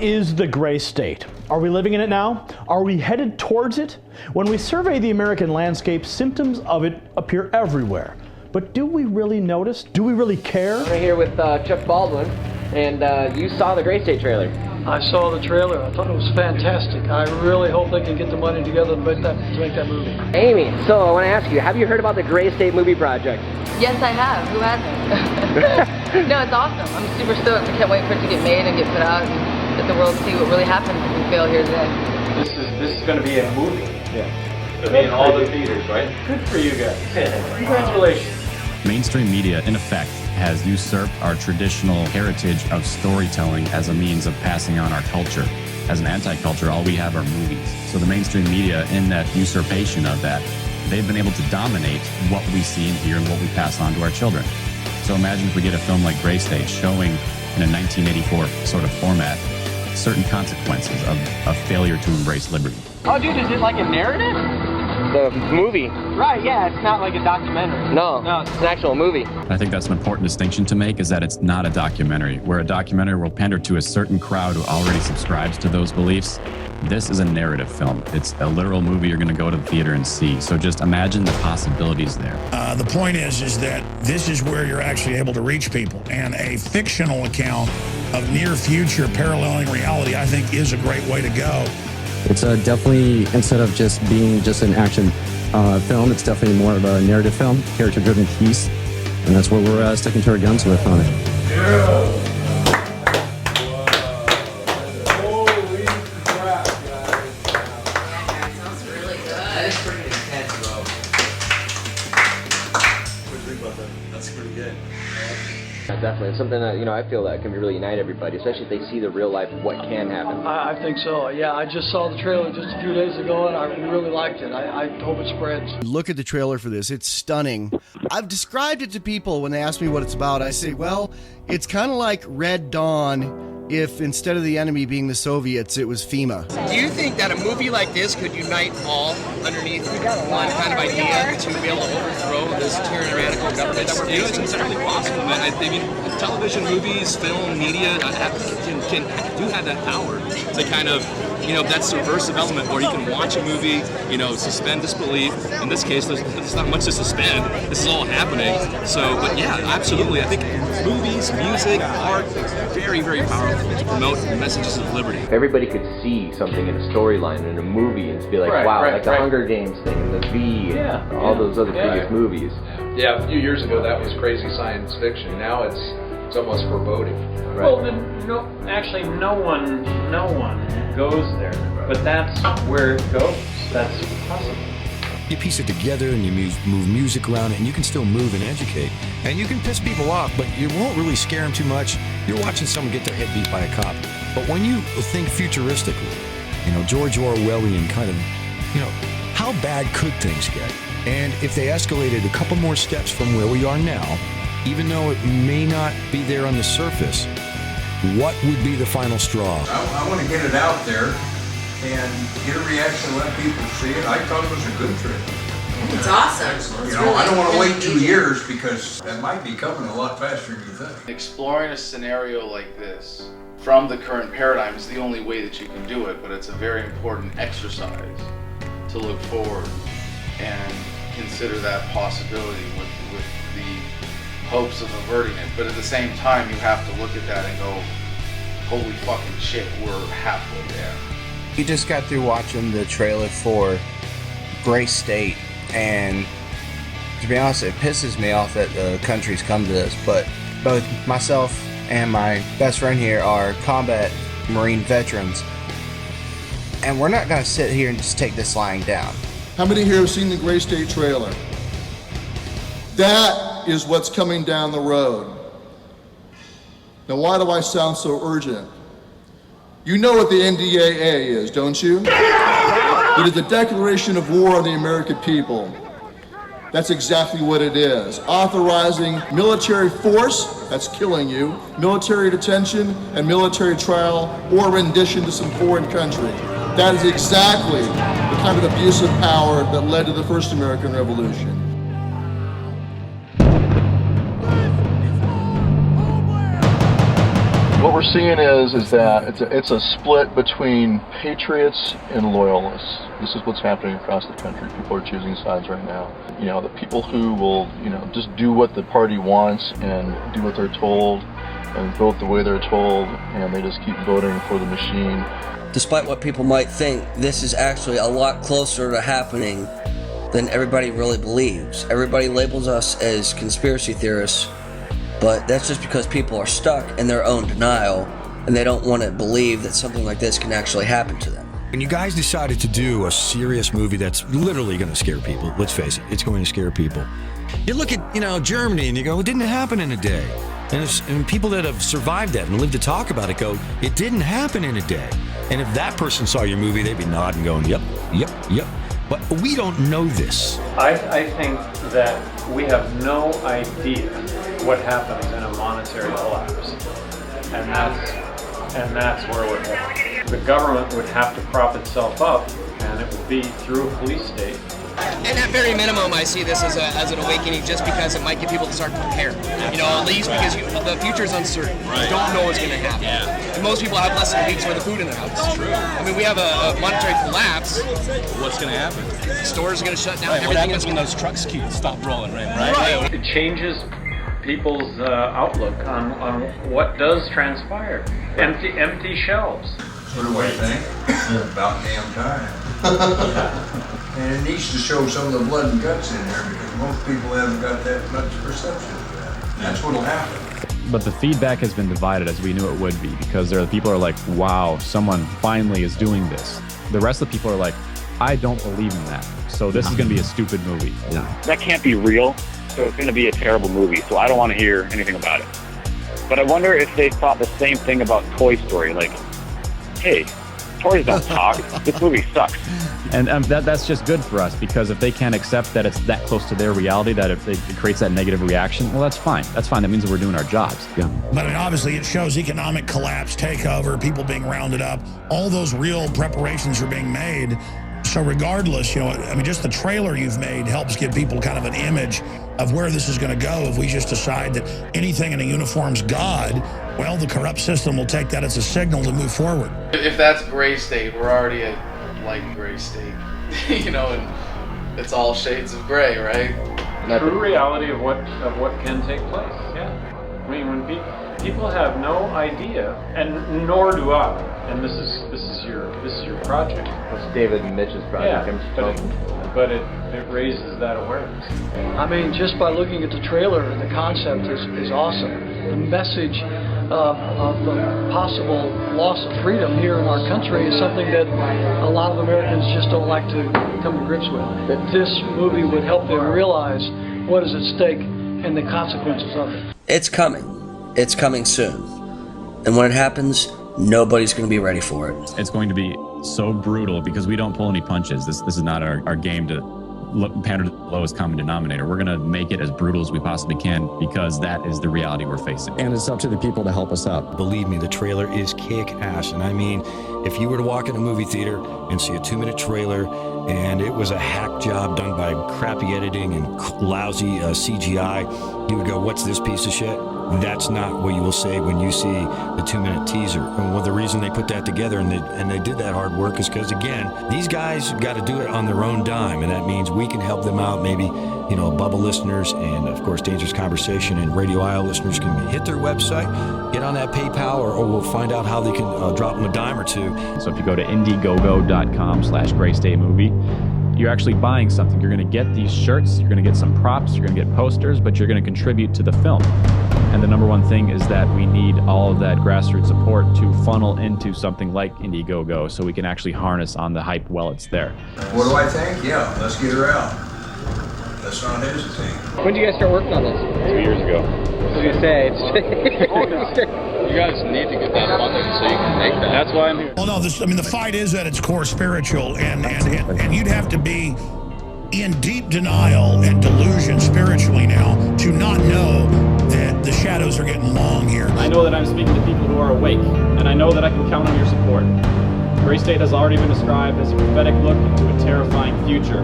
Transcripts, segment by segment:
What is the gray state? Are we living in it now? Are we headed towards it? When we survey the American landscape, symptoms of it appear everywhere. But do we really notice? Do we really care? We're here with Chuck Baldwin, and you saw the Gray State trailer. I saw the trailer. I thought it was fantastic. I really hope they can get the money together to make that movie. Amy, so I want to ask you, have you heard about the Gray State Movie Project? Yes, I have. Who hasn't? No, it's awesome. I'm super stoked. I can't wait for it to get made and get put out and let the world see what really happens if we fail here today. This is going to be a movie. Yeah. It'll be in all the theaters, right? Good for you guys. Congratulations. Mainstream media, in effect, has usurped our traditional heritage of storytelling as a means of passing on our culture. As an anti-culture, all we have are movies. So the mainstream media, in that usurpation of that, they've been able to dominate what we see and hear and what we pass on to our children. So imagine if we get a film like Gray State showing in a 1984 sort of format certain consequences of a failure to embrace liberty. Oh, dude, is it like a narrative? The movie? Right, yeah, it's not like a documentary. No, it's an actual movie. I think that's an important distinction to make, is that it's not a documentary. Where a documentary will pander to a certain crowd who already subscribes to those beliefs, this is a narrative film. It's a literal movie you're going to go to the theater and see. So just imagine the possibilities there. The point is that this is where you're actually able to reach people. And a fictional account of near future paralleling reality, I think, is a great way to go. It's definitely, instead of just being just an action film, it's definitely more of a narrative film, character-driven piece, and that's what we're sticking to our guns with on it. Yeah. Holy crap, guys. That sounds really good. That is pretty intense, bro. What do you think about that? That's pretty good. Yeah, definitely. It's something that, I feel that can really unite everybody, especially if they see the real life of what can happen. I think so. Yeah, I just saw the trailer just a few days ago, and I really liked it. I hope it spreads. Look at the trailer for this. It's stunning. I've described it to people when they ask me what it's about. I say, well, it's kind of like Red Dawn if instead of the enemy being the Soviets, it was FEMA. Do you think that a movie like this could unite all underneath one kind of idea to be able to overthrow this tyrannical government that we're facing? It's entirely possible, man. I mean, television, movies, film, media do have that power to kind of, that subversive element where you can watch a movie, suspend disbelief. In this case, there's not much to suspend. This is all happening. So, but yeah, absolutely. I think movies, music, art, very, very powerful to promote messages of liberty. If everybody could see something in a storyline in a movie and be like, the Hunger Games thing and the V and all those other previous movies. Yeah, a few years ago that was crazy science fiction. Now it's almost foreboding. Right. Well, then no one goes there, but that's where it goes. That's possible. You piece it together and you move music around it, and you can still move and educate. And you can piss people off, but you won't really scare them too much. You're watching someone get their head beat by a cop. But when you think futuristically, George Orwellian kind of, how bad could things get? And if they escalated a couple more steps from where we are now, even though it may not be there on the surface, what would be the final straw? I want to get it out there and get a reaction, let people see it. I thought it was a good trip. It's awesome. I don't want to wait 2 years because that might be coming a lot faster than you think. Exploring a scenario like this from the current paradigm is the only way that you can do it, but it's a very important exercise to look forward and consider that possibility with the hopes of averting it. But at the same time, you have to look at that and go, holy fucking shit, we're halfway there. You just got through watching the trailer for Gray State, and to be honest, it pisses me off that the country's come to this, but both myself and my best friend here are combat Marine veterans, and we're not going to sit here and just take this lying down. How many here have seen the Gray State trailer? That is what's coming down the road. Now, why do I sound so urgent? You know what the NDAA is, don't you? It is the Declaration of War on the American people. That's exactly what it is. Authorizing military force, that's killing you, military detention, and military trial or rendition to some foreign country. That is exactly the kind of abuse of power that led to the first American Revolution. What we're we're seeing is that it's a split between patriots and loyalists. This is what's happening across the country. People are choosing sides right now. You know, the people who will, you know, just do what the party wants and do what they're told and vote the way they're told, and they just keep voting for the machine. Despite what people might think, this is actually a lot closer to happening than everybody really believes. Everybody labels us as conspiracy theorists, but that's just because people are stuck in their own denial and they don't want to believe that something like this can actually happen to them. When you guys decided to do a serious movie that's literally going to scare people, let's face it, it's going to scare people. You look at, you know, Germany and you go, it didn't happen in a day. And people that have survived that and lived to talk about it go, it didn't happen in a day. And if that person saw your movie, they'd be nodding going, yep, yep, yep. But we don't know this. I think that we have no idea what happens in a monetary collapse. And that's where we're headed. The government would have to prop itself up, and it would be through a police state. And at very minimum, I see this as an awakening, just because it might get people to start preparing. You know, at least because the future is uncertain. You don't know what's going to happen. Yeah. And most people have less than weeks worth of food in their house. It's true. I mean, we have a monetary collapse. What's going to happen? Stores are going to shut down. Right, what happens when those trucks stop rolling, Right. It changes people's outlook on what does transpire. Empty shelves. What do I think? About damn time. And it needs to show some of the blood and guts in there, because most people haven't got that much perception of that. That's what'll happen. But the feedback has been divided, as we knew it would be, because there are people who are like, wow, someone finally is doing this. The rest of the people are like, I don't believe in that. So this is going to be a stupid movie. No. That can't be real, so it's going to be a terrible movie. So I don't want to hear anything about it. But I wonder if they thought the same thing about Toy Story. Like, hey, toys don't talk. This movie sucks. And that's just good for us, because if they can't accept that it's that close to their reality, that if it creates that negative reaction, well, that's fine. That's fine. That means that we're doing our jobs. Yeah. But I mean, obviously, it shows economic collapse, takeover, people being rounded up. All those real preparations are being made. So regardless, you know, I mean, just the trailer you've made helps give people kind of an image of where this is going to go. If we just decide that anything in a uniform's God, well, the corrupt system will take that as a signal to move forward. If that's gray state, we're already at light gray state, you know, and it's all shades of gray, right? The true reality of what can take place. Yeah, I mean, when people have no idea, and nor do I. And this is your project. It's David and Mitch's project. Yeah, but it raises that awareness. I mean, just by looking at the trailer, the concept is awesome. The message of the possible loss of freedom here in our country is something that a lot of Americans just don't like to come to grips with. That this movie would help them realize what is at stake and the consequences of it. It's coming. It's coming soon. And when it happens, nobody's going to be ready for it. It's going to be so brutal, because we don't pull any punches. This is not our game to pander to the lowest common denominator. We're going to make it as brutal as we possibly can, because that is the reality we're facing. And it's up to the people to help us out. Believe me, the trailer is kick-ass. And I mean, if you were to walk in a movie theater and see a 2-minute trailer and it was a hack job done by crappy editing and lousy CGI, you would go, what's this piece of shit? That's not what you will say when you see the 2-minute teaser. And well, the reason they put that together and they did that hard work is because, again, these guys got to do it on their own dime, and that means we can help them out. Maybe, you know, Bubba listeners and, of course, Dangerous Conversation and Radio Isle listeners can hit their website, get on that PayPal, or we'll find out how they can drop them a dime or two. So if you go to indiegogo.com/GrayStateMovie, you're actually buying something. You're going to get these shirts, you're going to get some props, you're going to get posters, but you're going to contribute to the film. And the number one thing is that we need all of that grassroots support to funnel into something like Indiegogo, so we can actually harness on the hype while it's there. What do I think? Yeah, let's get her out. Let's not hesitate. When did you guys start working on this? 2 years ago. I was going to say, You guys need to get that funding so you can make that. That's why I'm here. Well, no, the fight is at its core spiritual, and you'd have to be in deep denial and delusion spiritually now to not know that the shadows are getting long here. I know that I'm speaking to people who are awake, and I know that I can count on your support. Gray State has already been described as a prophetic look into a terrifying future,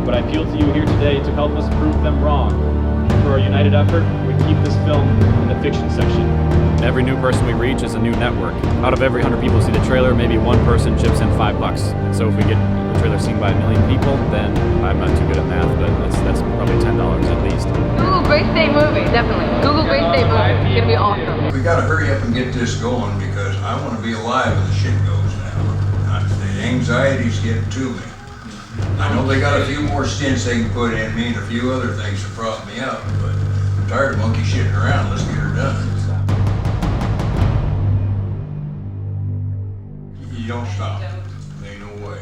but I appeal to you here today to help us prove them wrong. Through our united effort, we keep this film in the fiction section. Every new person we reach is a new network. Out of every 100 people who see the trailer, maybe one person chips in $5. And so if we get the trailer seen by 1 million people, then I'm not too good at math, but that's probably $10 at least. Google Gray State movie, definitely. Google Gray State movie. It's gonna be awesome. We gotta hurry up and get this going because I wanna be alive when the shit goes down. The anxiety's getting to me. I know they got a few more stints they can put in me and a few other things to prop me up, but I'm tired of monkey shitting around. Let's get her done. You don't stop. There ain't no way.